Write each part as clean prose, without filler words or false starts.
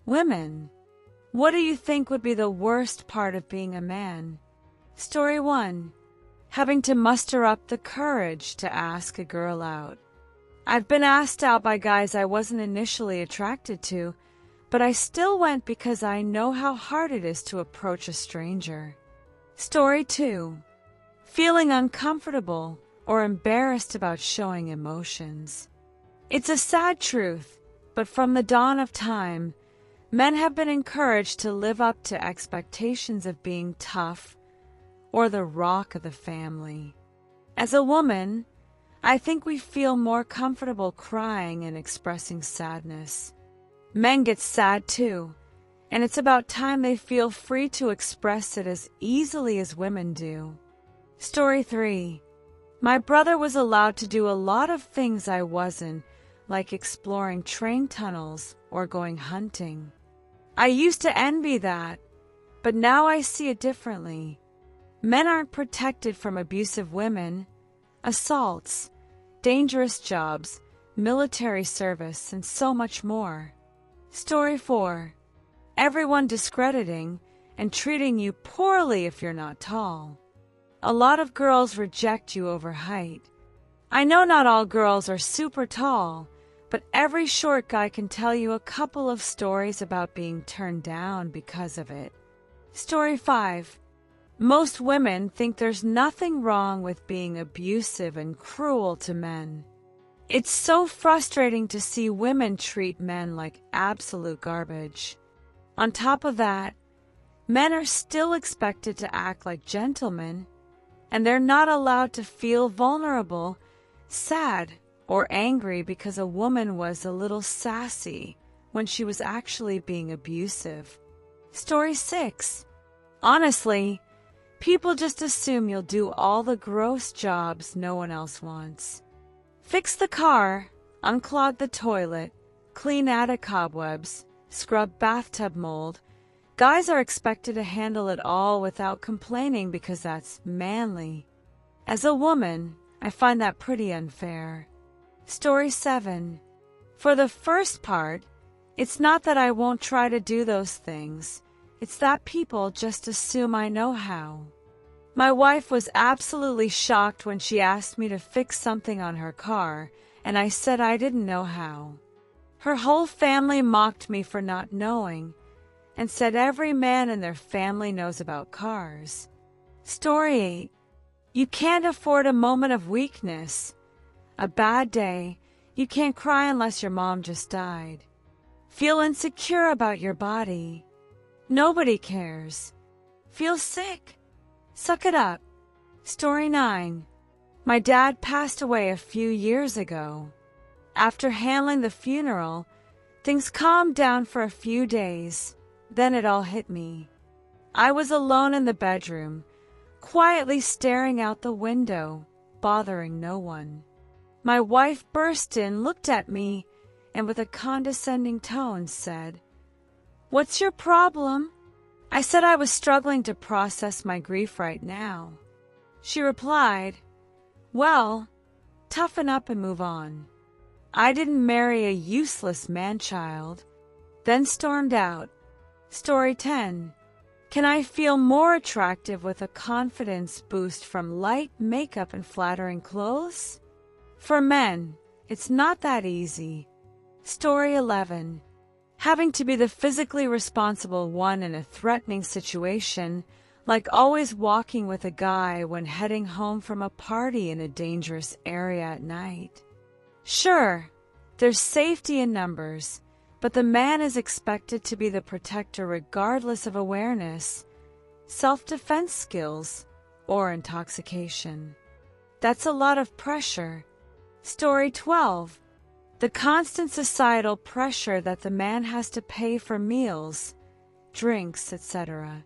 Women, what do you think would be the worst part of being a man? Story 1. Having to muster up the courage to ask a girl out. I've been asked out by guys I wasn't initially attracted to, but I still went because I know how hard it is to approach a stranger. Story 2. Feeling uncomfortable or embarrassed about showing emotions. It's a sad truth, but from the dawn of time, men have been encouraged to live up to expectations of being tough or the rock of the family. As a woman, I think we feel more comfortable crying and expressing sadness. Men get sad too, and it's about time they feel free to express it as easily as women do. Story 3. My brother was allowed to do a lot of things I wasn't, like exploring train tunnels or going hunting. I used to envy that, but now I see it differently. Men aren't protected from abusive women, assaults, dangerous jobs, military service, and so much more. Story 4. Everyone discrediting and treating you poorly if you're not tall. A lot of girls reject you over height. I know not all girls are super tall, but every short guy can tell you a couple of stories about being turned down because of it. Story 5. Most women think there's nothing wrong with being abusive and cruel to men. It's so frustrating to see women treat men like absolute garbage. On top of that, men are still expected to act like gentlemen, and they're not allowed to feel vulnerable, sad, or angry because a woman was a little sassy when she was actually being abusive. Story 6. Honestly, people just assume you'll do all the gross jobs no one else wants. Fix the car, unclog the toilet, clean attic cobwebs, scrub bathtub mold. Guys are expected to handle it all without complaining because that's manly. As a woman, I find that pretty unfair. Story 7. For the first part, it's not that I won't try to do those things. It's that people just assume I know how. My wife was absolutely shocked when she asked me to fix something on her car, and I said I didn't know how. Her whole family mocked me for not knowing, and said every man in their family knows about cars. Story 8. You can't afford a moment of weakness. A bad day, you can't cry unless your mom just died. Feel insecure about your body. Nobody cares. Feel sick. Suck it up. Story 9. My dad passed away a few years ago. After handling the funeral, things calmed down for a few days. Then it all hit me. I was alone in the bedroom, quietly staring out the window, bothering no one. My wife burst in, looked at me, and with a condescending tone said, "What's your problem?" I said I was struggling to process my grief right now. She replied, "Well, toughen up and move on. I didn't marry a useless man-child," then stormed out. Story 10. Can I feel more attractive with a confidence boost from light makeup and flattering clothes? For men, it's not that easy. Story 11. Having to be the physically responsible one in a threatening situation, like always walking with a guy when heading home from a party in a dangerous area at night. Sure, there's safety in numbers, but the man is expected to be the protector regardless of awareness, self-defense skills, or intoxication. That's a lot of pressure. Story 12. The constant societal pressure that the man has to pay for meals, drinks, etc.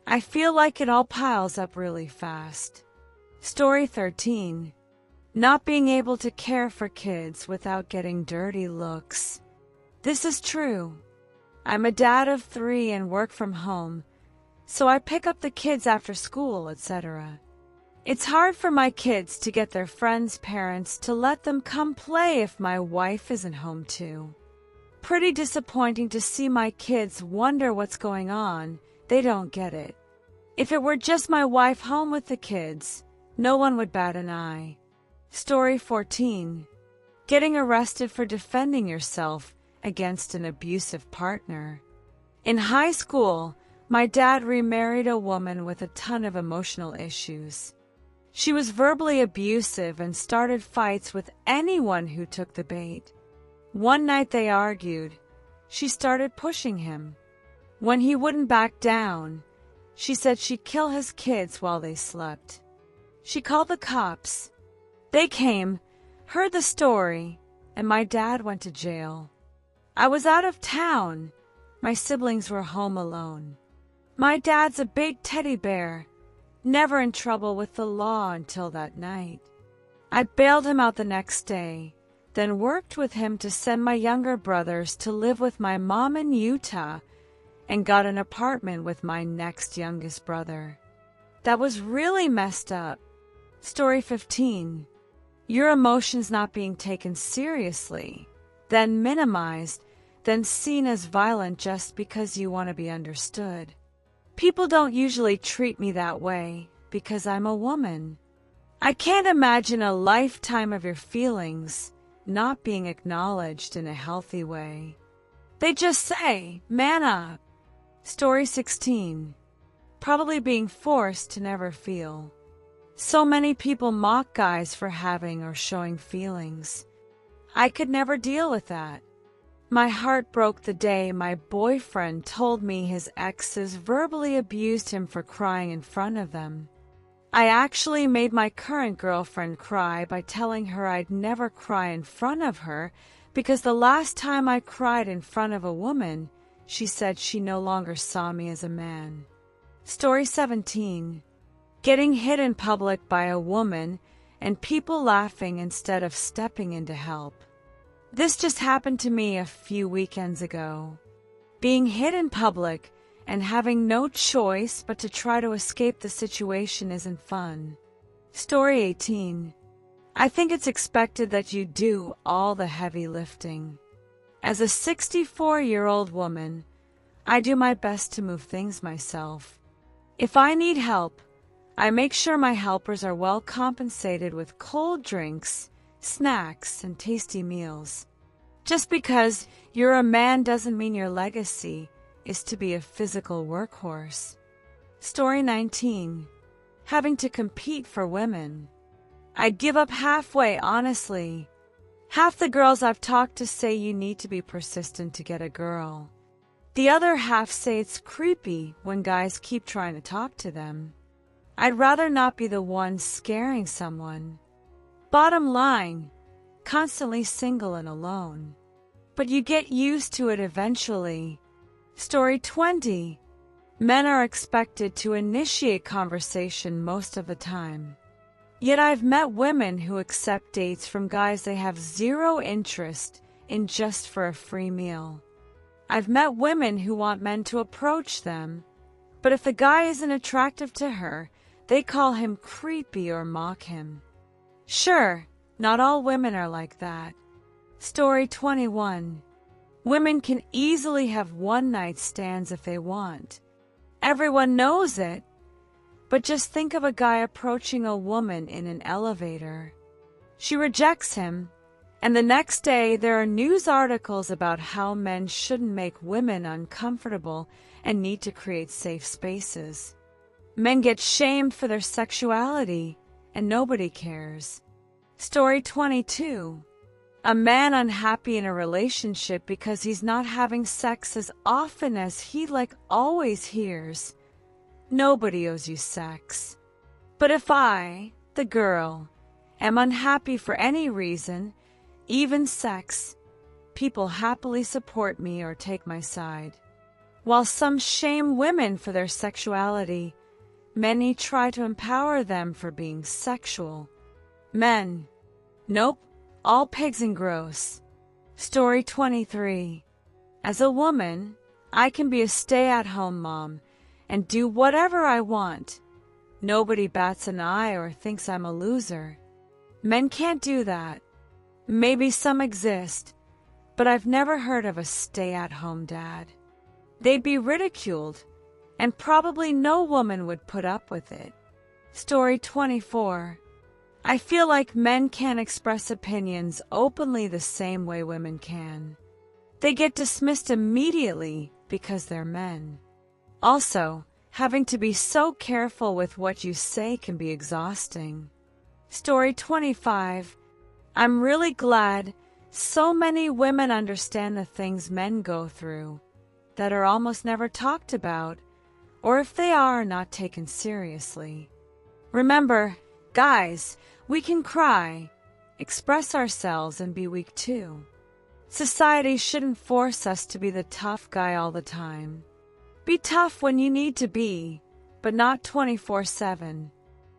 I feel like it all piles up really fast. Story 13. Not being able to care for kids without getting dirty looks. This is true. I'm a dad of 3 and work from home, so I pick up the kids after school, etc. It's hard for my kids to get their friends' parents to let them come play if my wife isn't home too. Pretty disappointing to see my kids wonder what's going on. They don't get it. If it were just my wife home with the kids, no one would bat an eye. Story 14. Getting arrested for defending yourself against an abusive partner. In high school, my dad remarried a woman with a ton of emotional issues. She was verbally abusive and started fights with anyone who took the bait. One night they argued. She started pushing him. When he wouldn't back down, she said she'd kill his kids while they slept. She called the cops. They came, heard the story, and my dad went to jail. I was out of town. My siblings were home alone. My dad's a big teddy bear, never in trouble with the law until that night. I bailed him out the next day, then worked with him to send my younger brothers to live with my mom in Utah and got an apartment with my next youngest brother. That was really messed up. Story 15. Your emotions not being taken seriously, then minimized, then seen as violent just because you want to be understood. People don't usually treat me that way because I'm a woman. I can't imagine a lifetime of your feelings not being acknowledged in a healthy way. They just say, man up. Story 16. Probably being forced to never feel. So many people mock guys for having or showing feelings. I could never deal with that. My heart broke the day my boyfriend told me his exes verbally abused him for crying in front of them. I actually made my current girlfriend cry by telling her I'd never cry in front of her because the last time I cried in front of a woman, she said she no longer saw me as a man. Story 17. Getting hit in public by a woman and people laughing instead of stepping in to help. This just happened to me a few weekends ago. Being hit in public and having no choice but to try to escape the situation isn't fun. Story 18. I think it's expected that you do all the heavy lifting. As a 64-year-old woman, I do my best to move things myself. If I need help, I make sure my helpers are well compensated with cold drinks, snacks, and tasty meals. Just because you're a man doesn't mean your legacy is to be a physical workhorse. Story 19. Having to compete for women. I'd give up halfway, honestly. Half the girls I've talked to say you need to be persistent to get a girl. The other half say it's creepy when guys keep trying to talk to them. I'd rather not be the one scaring someone. Bottom line, constantly single and alone. But you get used to it eventually. Story 20. Men are expected to initiate conversation most of the time. Yet I've met women who accept dates from guys they have zero interest in just for a free meal. I've met women who want men to approach them, but if the guy isn't attractive to her, they call him creepy or mock him. Sure, not all women are like that. Story 21. Women can easily have one-night stands if they want. Everyone knows it, but just think of a guy approaching a woman in an elevator. She rejects him, and the next day there are news articles about how men shouldn't make women uncomfortable and need to create safe spaces. Men get shamed for their sexuality, and nobody cares. Story 22. A man unhappy in a relationship because he's not having sex as often as he always hears. Nobody owes you sex. But if I, the girl, am unhappy for any reason, even sex, people happily support me or take my side. While some shame women for their sexuality, many try to empower them for being sexual. Men, nope, all pigs and gross. Story 23. As a woman, I can be a stay-at-home mom and do whatever I want. Nobody bats an eye or thinks I'm a loser. Men can't do that. Maybe some exist, but I've never heard of a stay-at-home dad. They'd be ridiculed, and probably no woman would put up with it. Story 24. I feel like men can't express opinions openly the same way women can. They get dismissed immediately because they're men. Also, having to be so careful with what you say can be exhausting. Story 25. I'm really glad so many women understand the things men go through that are almost never talked about, or if they are, not taken seriously. Remember, guys, we can cry, express ourselves, and be weak too. Society shouldn't force us to be the tough guy all the time. Be tough when you need to be, but not 24/7.